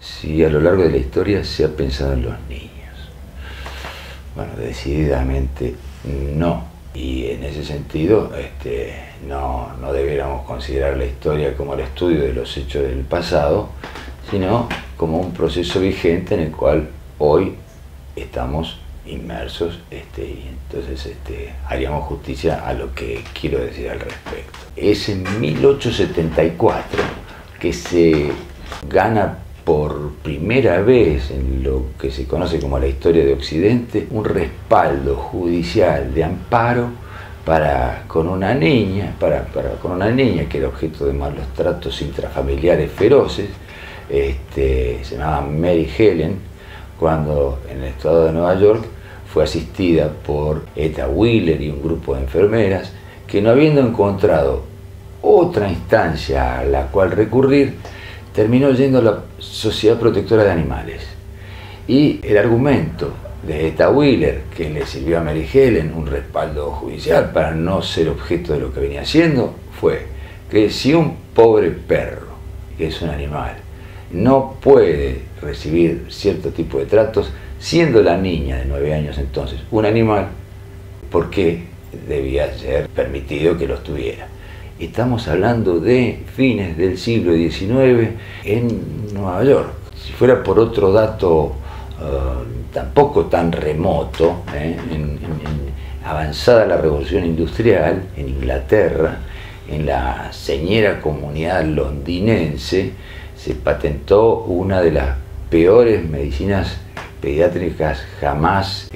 si a lo largo de la historia se ha pensado en los niños. Bueno, decididamente no. Y en ese sentido, no debiéramos considerar la historia como el estudio de los hechos del pasado, sino como un proceso vigente en el cual hoy estamos inmersos, y entonces haríamos justicia a lo que quiero decir al respecto. Es en 1874 que se gana por primera vez en lo que se conoce como la historia de Occidente un respaldo judicial de amparo con una niña que era objeto de malos tratos intrafamiliares feroces. Se llamaba Mary Helen, cuando en el estado de Nueva York fue asistida por Etta Wheeler y un grupo de enfermeras que, no habiendo encontrado otra instancia a la cual recurrir, terminó yendo a la Sociedad Protectora de Animales. Y el argumento de Etta Wheeler, que le sirvió a Mary Helen un respaldo judicial para no ser objeto de lo que venía haciendo, fue que si un pobre perro, que es un animal, no puede recibir cierto tipo de tratos, siendo la niña de 9 años entonces un animal, ¿por qué debía ser permitido que los tuviera? Estamos hablando de fines del siglo XIX en Nueva York. Si fuera por otro dato tampoco tan remoto, en avanzada la revolución industrial en Inglaterra, en la señera comunidad londinense, se patentó una de las peores medicinas pediátricas jamás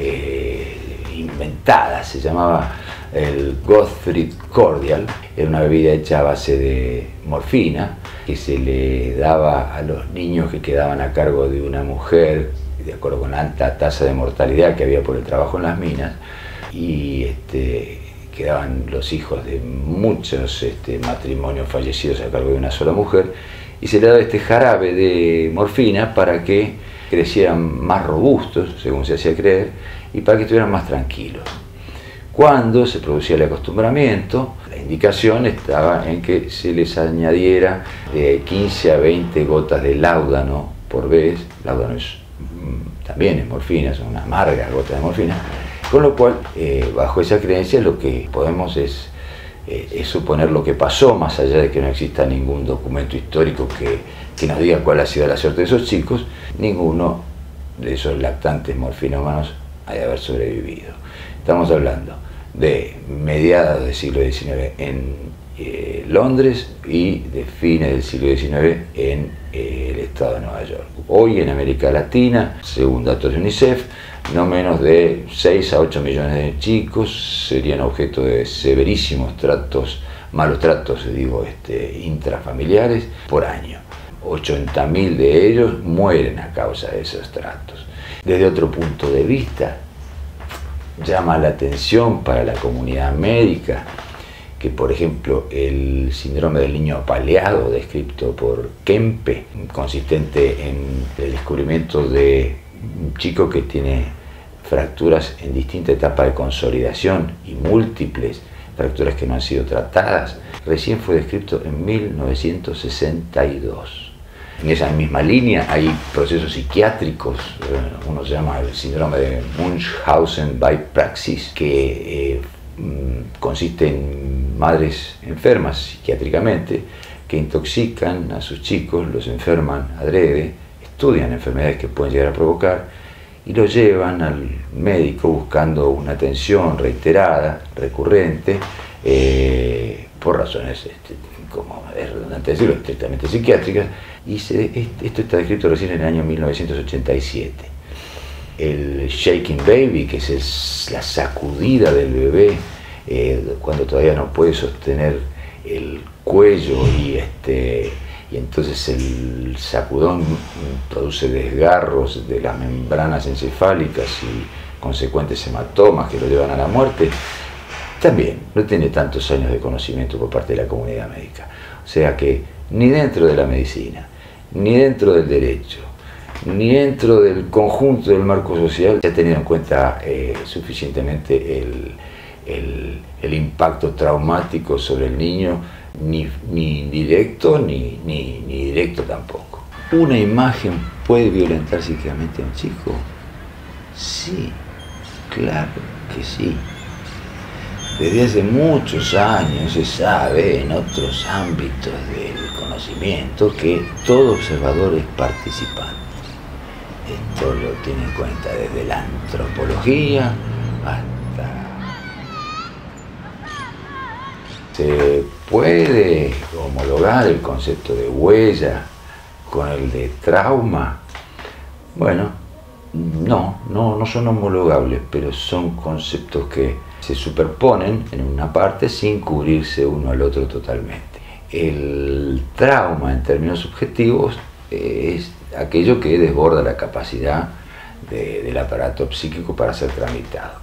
inventadas. Se llamaba el Gottfried Cordial. Era una bebida hecha a base de morfina que se le daba a los niños que quedaban a cargo de una mujer, de acuerdo con la alta tasa de mortalidad que había por el trabajo en las minas, y quedaban los hijos de muchos matrimonios fallecidos a cargo de una sola mujer, y se le daba este jarabe de morfina para que crecieran más robustos, según se hacía creer, y para que estuvieran más tranquilos. Cuando se producía el acostumbramiento, la indicación estaba en que se les añadiera de 15 a 20 gotas de láudano por vez. Láudano también es morfina, son unas amargas gotas de morfina, con lo cual, bajo esa creencia, lo que podemos es suponer lo que pasó, más allá de que no exista ningún documento histórico que nos diga cuál ha sido la suerte de esos chicos. Ninguno de esos lactantes morfinómanos ha de haber sobrevivido. Estamos hablando de mediados del siglo XIX en Londres y de fines del siglo XIX en el estado de Nueva York. Hoy en América Latina, según datos de UNICEF, no menos de 6 a 8 millones de chicos serían objeto de severísimos malos tratos, intrafamiliares por año. 80.000 de ellos mueren a causa de esos tratos. Desde otro punto de vista, llama la atención para la comunidad médica que, por ejemplo, el síndrome del niño apaleado, descrito por Kempe, consistente en el descubrimiento de un chico que tiene fracturas en distinta etapa de consolidación y múltiples fracturas que no han sido tratadas, recién fue descrito en 1962. En esa misma línea hay procesos psiquiátricos, uno se llama el síndrome de Munchausen by praxis, que consiste en madres enfermas psiquiátricamente que intoxican a sus chicos, los enferman adrede, estudian enfermedades que pueden llegar a provocar y los llevan al médico buscando una atención reiterada, recurrente, por razones, como es redundante decirlo, estrictamente psiquiátricas, y esto está descrito recién en el año 1987. El shaking baby, que es la sacudida del bebé cuando todavía no puede sostener el cuello, y entonces el sacudón produce desgarros de las membranas encefálicas y consecuentes hematomas que lo llevan a la muerte, también no tiene tantos años de conocimiento por parte de la comunidad médica. O sea que ni dentro de la medicina, ni dentro del derecho, ni dentro del conjunto del marco social se ha tenido en cuenta suficientemente el impacto traumático sobre el niño, ni indirecto ni directo tampoco. Una imagen puede violentar psíquicamente a un chico? Sí, claro que sí. Desde hace muchos años se sabe en otros ámbitos del conocimiento que todo observador es participante. Esto lo tiene en cuenta desde la antropología hasta... ¿Se puede homologar el concepto de huella con el de trauma? Bueno, no son homologables, pero son conceptos que se superponen en una parte sin cubrirse uno al otro totalmente. El trauma en términos subjetivos es aquello que desborda la capacidad del aparato psíquico para ser tramitado.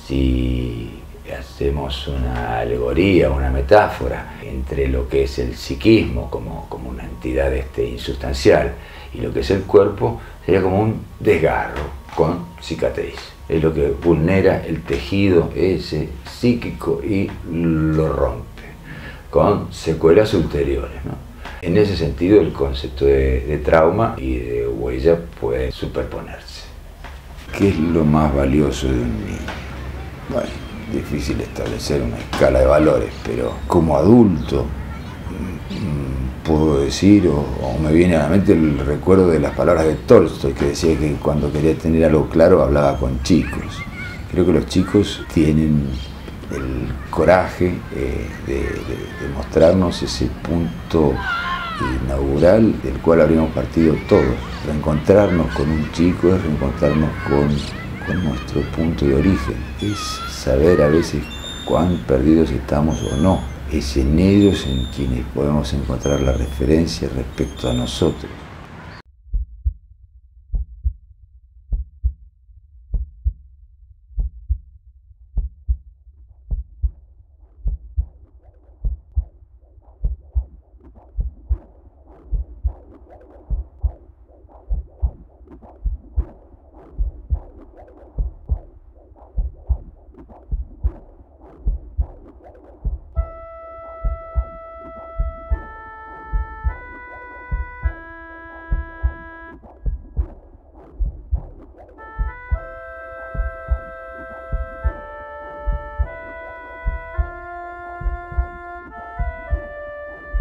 Si hacemos una alegoría, una metáfora entre lo que es el psiquismo como una entidad insustancial y lo que es el cuerpo, sería como un desgarro con cicatriz. Es lo que vulnera el tejido ese psíquico y lo rompe, con secuelas ulteriores, ¿no? En ese sentido, el concepto de trauma y de huella puede superponerse. ¿Qué es lo más valioso de un niño? Bueno, difícil establecer una escala de valores, pero como adulto puedo decir, o me viene a la mente el recuerdo de las palabras de Tolstoy, que decía que cuando quería tener algo claro hablaba con chicos. Creo que los chicos tienen el coraje de mostrarnos ese punto inaugural del cual habríamos partido todos. Reencontrarnos con un chico es reencontrarnos con nuestro punto de origen, es saber a veces cuán perdidos estamos o no. Es en ellos en quienes podemos encontrar la referencia respecto a nosotros.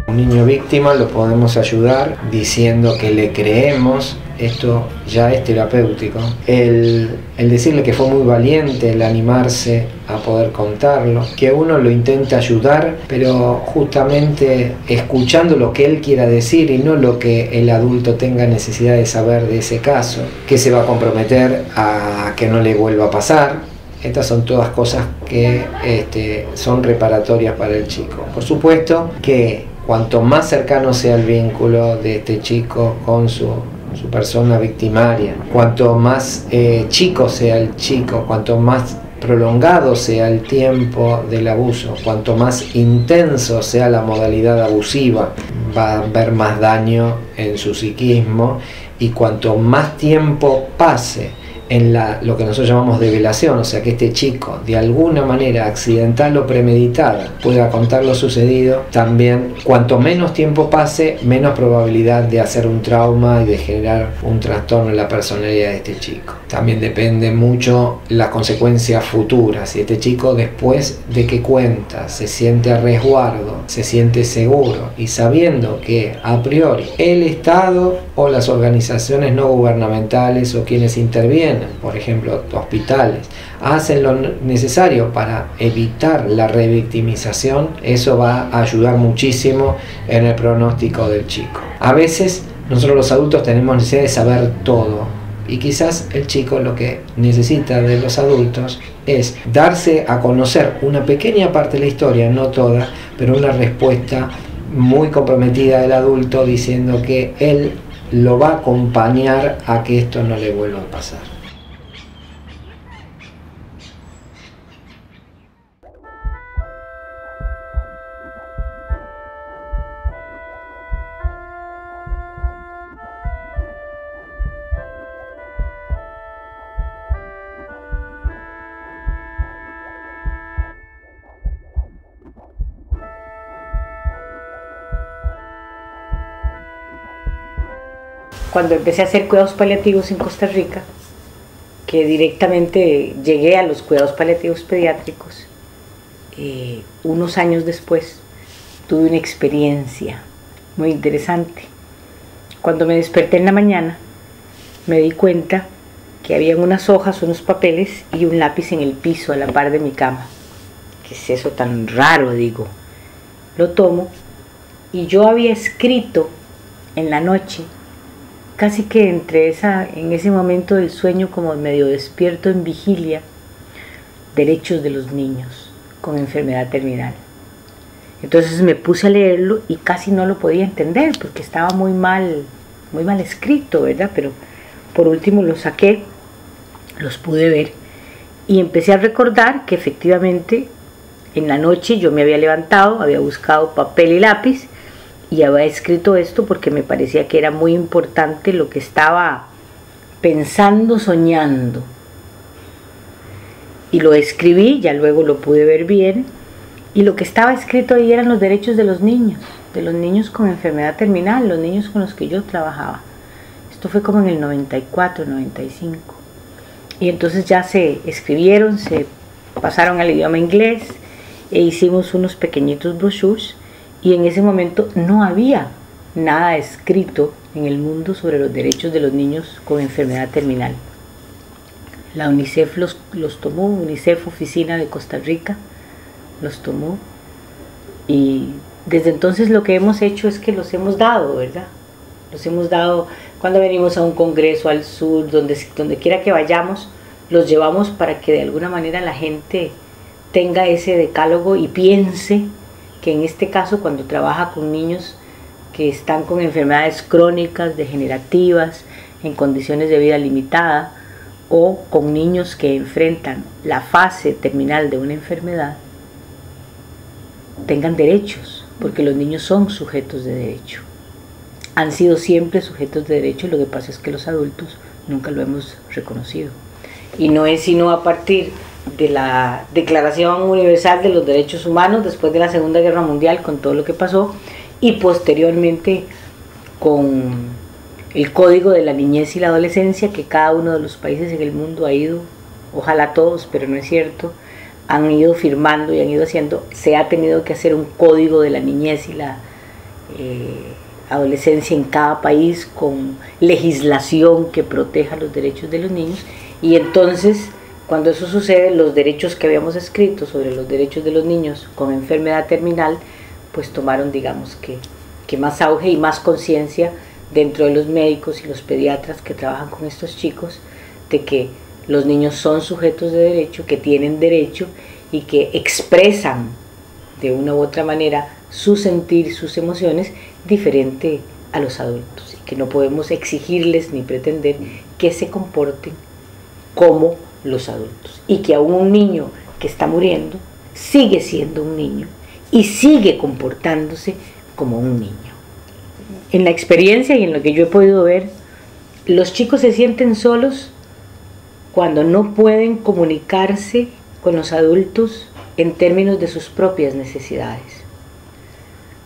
Un niño víctima lo podemos ayudar diciendo que le creemos, esto ya es terapéutico. El decirle que fue muy valiente, el animarse a poder contarlo, que uno lo intente ayudar, pero justamente escuchando lo que él quiera decir y no lo que el adulto tenga necesidad de saber de ese caso, que se va a comprometer a que no le vuelva a pasar. Estas son todas cosas que son reparatorias para el chico. Por supuesto que cuanto más cercano sea el vínculo de este chico con su persona victimaria, cuanto más chico sea el chico, cuanto más prolongado sea el tiempo del abuso, cuanto más intenso sea la modalidad abusiva, va a haber más daño en su psiquismo, y cuanto más tiempo pase en lo que nosotros llamamos develación, o sea que este chico de alguna manera accidental o premeditada pueda contar lo sucedido, también cuanto menos tiempo pase, menos probabilidad de hacer un trauma y de generar un trastorno en la personalidad de este chico. También depende mucho las consecuencias futuras. Si este chico después de que cuenta se siente a resguardo, se siente seguro y sabiendo que a priori el Estado o las organizaciones no gubernamentales o quienes intervienen, por ejemplo hospitales, hacen lo necesario para evitar la revictimización, eso va a ayudar muchísimo en el pronóstico del chico. A veces nosotros los adultos tenemos necesidad de saber todo, y quizás el chico lo que necesita de los adultos es darse a conocer una pequeña parte de la historia, no toda, pero una respuesta muy comprometida del adulto diciendo que él lo va a acompañar a que esto no le vuelva a pasar. Cuando empecé a hacer cuidados paliativos en Costa Rica, que directamente llegué a los cuidados paliativos pediátricos, unos años después tuve una experiencia muy interesante. Cuando me desperté en la mañana, me di cuenta que había unas hojas, unos papeles y un lápiz en el piso a la par de mi cama. ¿Qué es eso tan raro?, digo. Lo tomo y yo había escrito en la noche, casi que en ese momento del sueño, como medio despierto en vigilia, derechos de los niños con enfermedad terminal. Entonces me puse a leerlo y casi no lo podía entender porque estaba muy mal escrito, ¿verdad? Pero por último lo saqué, los pude ver y empecé a recordar que efectivamente en la noche yo me había levantado, había buscado papel y lápiz y había escrito esto porque me parecía que era muy importante lo que estaba pensando, soñando. Y lo escribí, ya luego lo pude ver bien, y lo que estaba escrito ahí eran los derechos de los niños con enfermedad terminal, los niños con los que yo trabajaba. Esto fue como en el 94, 95. Y entonces ya se escribieron, se pasaron al idioma inglés e hicimos unos pequeñitos brochures, y en ese momento no había nada escrito en el mundo sobre los derechos de los niños con enfermedad terminal. La UNICEF los tomó, UNICEF Oficina de Costa Rica los tomó, y desde entonces lo que hemos hecho es que los hemos dado, ¿verdad? Los hemos dado cuando venimos a un congreso al sur, donde quiera que vayamos, los llevamos para que de alguna manera la gente tenga ese decálogo y piense que en este caso, cuando trabaja con niños que están con enfermedades crónicas, degenerativas, en condiciones de vida limitada, o con niños que enfrentan la fase terminal de una enfermedad, tengan derechos, porque los niños son sujetos de derecho. Han sido siempre sujetos de derecho, lo que pasa es que los adultos nunca lo hemos reconocido. Y no es sino a partir de la Declaración Universal de los Derechos Humanos, después de la Segunda Guerra Mundial, con todo lo que pasó, y posteriormente con el Código de la Niñez y la Adolescencia, que cada uno de los países en el mundo ha ido, ojalá todos, pero no es cierto, han ido firmando y han ido haciendo. Se ha tenido que hacer un Código de la Niñez y la Adolescencia en cada país, con legislación que proteja los derechos de los niños, y entonces cuando eso sucede, los derechos que habíamos escrito sobre los derechos de los niños con enfermedad terminal, pues tomaron, digamos, que más auge y más conciencia dentro de los médicos y los pediatras que trabajan con estos chicos, de que los niños son sujetos de derecho, que tienen derecho y que expresan de una u otra manera su sentir, sus emociones, diferente a los adultos, y que no podemos exigirles ni pretender que se comporten como los adultos, y que aún un niño que está muriendo sigue siendo un niño y sigue comportándose como un niño. En la experiencia y en lo que yo he podido ver, los chicos se sienten solos cuando no pueden comunicarse con los adultos en términos de sus propias necesidades.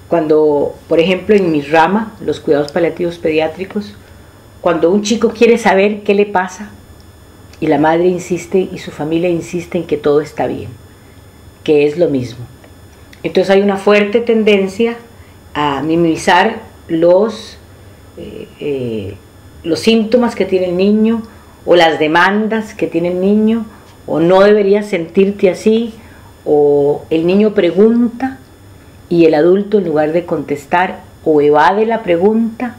Cuando, por ejemplo, en mi rama, los cuidados paliativos pediátricos, cuando un chico quiere saber qué le pasa, y la madre insiste y su familia insiste en que todo está bien, que es lo mismo. Entonces hay una fuerte tendencia a minimizar los síntomas que tiene el niño, o las demandas que tiene el niño, o no deberías sentirte así, o el niño pregunta y el adulto, en lugar de contestar, o evade la pregunta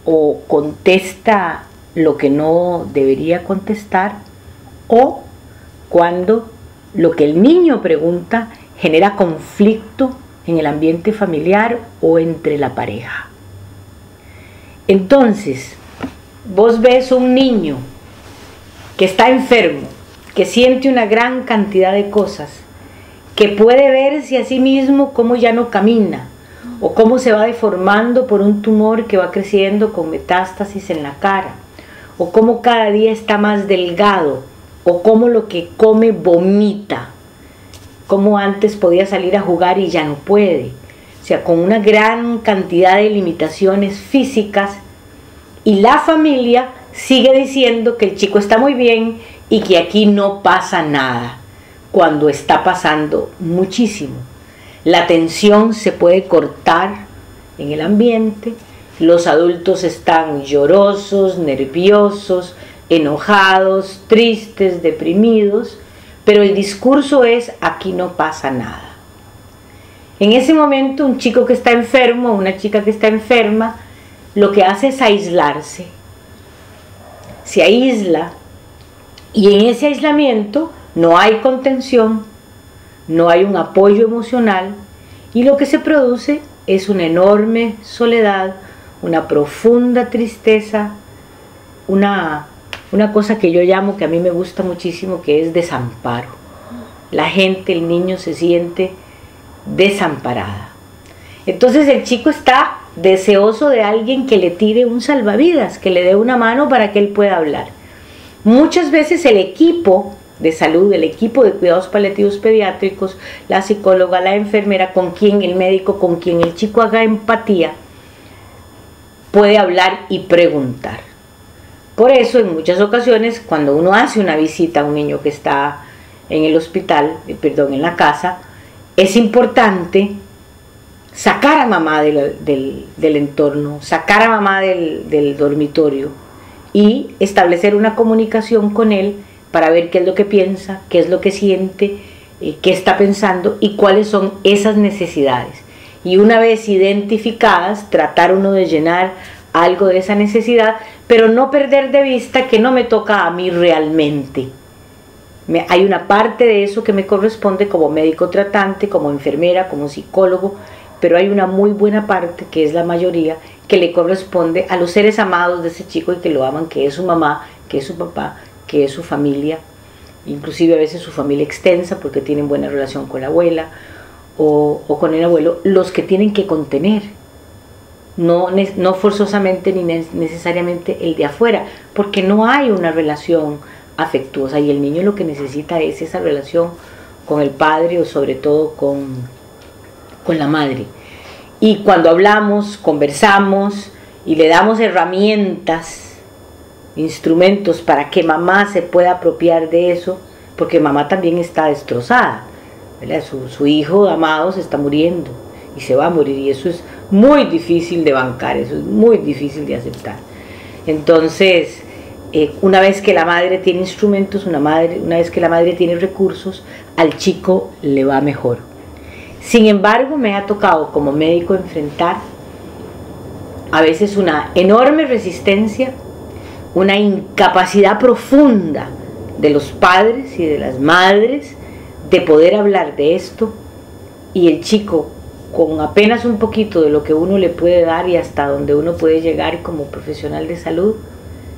o contesta lo que no debería contestar, o cuando lo que el niño pregunta genera conflicto en el ambiente familiar o entre la pareja. Entonces, vos ves un niño que está enfermo, que siente una gran cantidad de cosas, que puede verse a sí mismo como ya no camina, o cómo se va deformando por un tumor que va creciendo con metástasis en la cara, o cómo cada día está más delgado, o cómo lo que come vomita, cómo antes podía salir a jugar y ya no puede. O sea, con una gran cantidad de limitaciones físicas y la familia sigue diciendo que el chico está muy bien y que aquí no pasa nada, cuando está pasando muchísimo. La tensión se puede cortar en el ambiente, los adultos están llorosos, nerviosos, enojados, tristes, deprimidos, pero el discurso es: aquí no pasa nada. En ese momento, un chico que está enfermo, una chica que está enferma, lo que hace es aislarse. Se aísla, y en ese aislamiento no hay contención, no hay un apoyo emocional, y lo que se produce es una enorme soledad, una profunda tristeza, una cosa que yo llamo, que a mí me gusta muchísimo, que es desamparo. La gente, el niño se siente desamparada. Entonces el chico está deseoso de alguien que le tire un salvavidas, que le dé una mano para que él pueda hablar. Muchas veces el equipo de salud, el equipo de cuidados paliativos pediátricos, la psicóloga, la enfermera, con quien el médico, con quien el chico haga empatía, puede hablar y preguntar. Por eso, en muchas ocasiones, cuando uno hace una visita a un niño que está en el hospital, en la casa, es importante sacar a mamá del entorno, sacar a mamá del dormitorio y establecer una comunicación con él para ver qué es lo que piensa, qué es lo que siente, qué está pensando y cuáles son esas necesidades. Y una vez identificadas, tratar uno de llenar algo de esa necesidad, pero no perder de vista que no me toca a mí realmente. Hay una parte de eso que me corresponde como médico tratante, como enfermera, como psicólogo, pero hay una muy buena parte, que es la mayoría, que le corresponde a los seres amados de ese chico y que lo aman, que es su mamá, que es su papá, que es su familia, inclusive a veces su familia extensa, porque tienen buena relación con la abuela o con el abuelo, los que tienen que contener, no forzosamente ni necesariamente el de afuera, porque no hay una relación afectuosa y el niño lo que necesita es esa relación con el padre o sobre todo con la madre. Y cuando hablamos, conversamos y le damos herramientas, instrumentos para que mamá se pueda apropiar de eso, porque mamá también está destrozada, ¿verdad? Su hijo amado se está muriendo y se va a morir, y eso es muy difícil de bancar, eso es muy difícil de aceptar. Entonces, una vez que la madre tiene instrumentos, una vez que la madre tiene recursos, al chico le va mejor. Sin embargo, me ha tocado como médico enfrentar a veces una enorme resistencia, una incapacidad profunda de los padres y de las madres de poder hablar de esto, y el chico, con apenas un poquito de lo que uno le puede dar y hasta donde uno puede llegar como profesional de salud,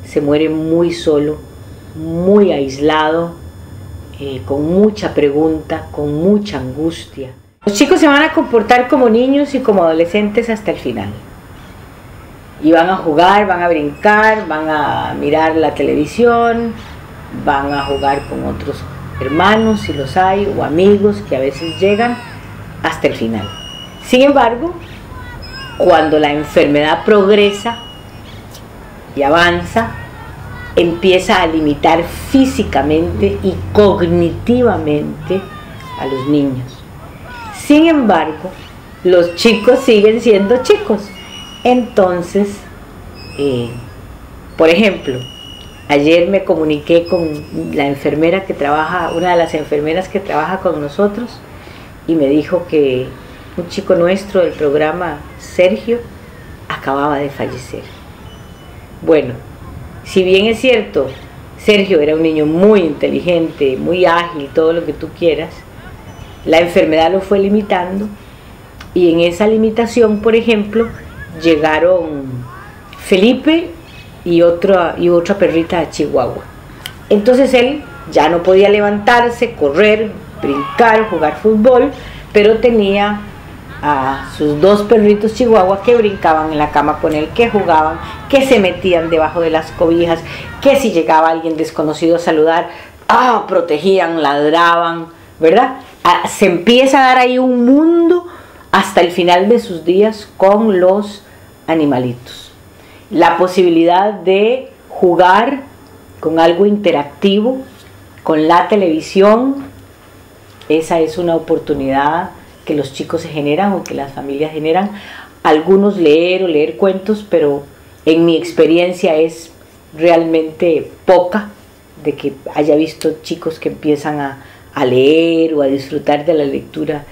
se muere muy solo, muy aislado, con mucha pregunta, con mucha angustia. Los chicos se van a comportar como niños y como adolescentes hasta el final. Y van a jugar, van a brincar, van a mirar la televisión, van a jugar con otros hermanos, si los hay, o amigos que a veces llegan hasta el final. Sin embargo, cuando la enfermedad progresa y avanza, empieza a limitar físicamente y cognitivamente a los niños. Sin embargo, los chicos siguen siendo chicos. Entonces, por ejemplo, ayer me comuniqué con la enfermera que trabaja, una de las enfermeras que trabaja con nosotros, y me dijo que un chico nuestro del programa, Sergio, acababa de fallecer. Bueno, si bien es cierto, Sergio era un niño muy inteligente, muy ágil, todo lo que tú quieras, la enfermedad lo fue limitando, y en esa limitación, por ejemplo, llegaron Felipe y otra perrita de Chihuahua. Entonces él ya no podía levantarse, correr, brincar, jugar fútbol, pero tenía a sus dos perritos Chihuahua que brincaban en la cama con él, que jugaban, que se metían debajo de las cobijas, que si llegaba alguien desconocido a saludar, protegían, ladraban, ¿verdad? Se empieza a dar ahí un mundo hasta el final de sus días con los animalitos. la posibilidad de jugar con algo interactivo, con la televisión. Esa es una oportunidad que los chicos se generan o que las familias generan. Algunos leer cuentos, pero en mi experiencia es realmente poca de que haya visto chicos que empiezan a leer o a disfrutar de la lectura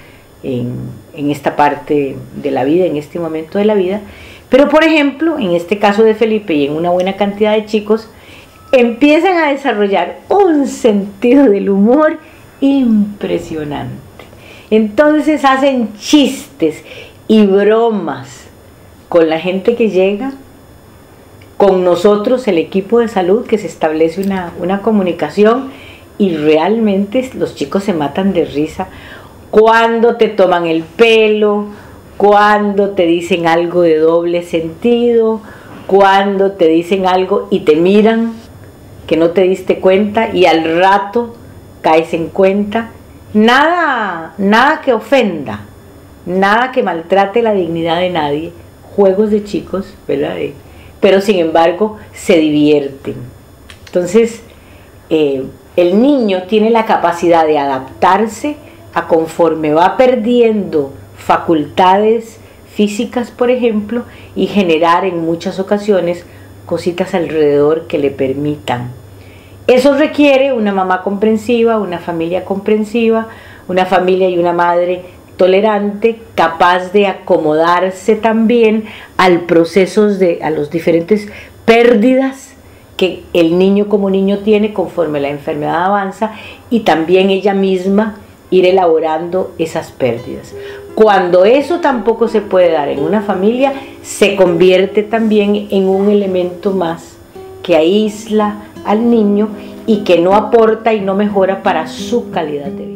en esta parte de la vida, en este momento de la vida. Pero por ejemplo, en este caso de Felipe y en una buena cantidad de chicos, empiezan a desarrollar un sentido del humor impresionante. Entonces hacen chistes y bromas con la gente que llega, con nosotros, el equipo de salud, que se establece una comunicación, y realmente los chicos se matan de risa cuando te toman el pelo, cuando te dicen algo de doble sentido, cuando te dicen algo y te miran que no te diste cuenta y al rato caes en cuenta. Nada que ofenda, nada que maltrate la dignidad de nadie, juegos de chicos, ¿verdad? Pero sin embargo se divierten. Entonces el niño tiene la capacidad de adaptarse a conforme va perdiendo facultades físicas, por ejemplo, y generar en muchas ocasiones cositas alrededor que le permitan. Eso requiere una mamá comprensiva, una familia comprensiva, una familia y una madre tolerante, capaz de acomodarse también al proceso a los diferentes pérdidas que el niño como niño tiene conforme la enfermedad avanza, y también ella misma ir elaborando esas pérdidas. Cuando eso tampoco se puede dar en una familia, se convierte también en un elemento más que aísla al niño y que no aporta y no mejora para su calidad de vida.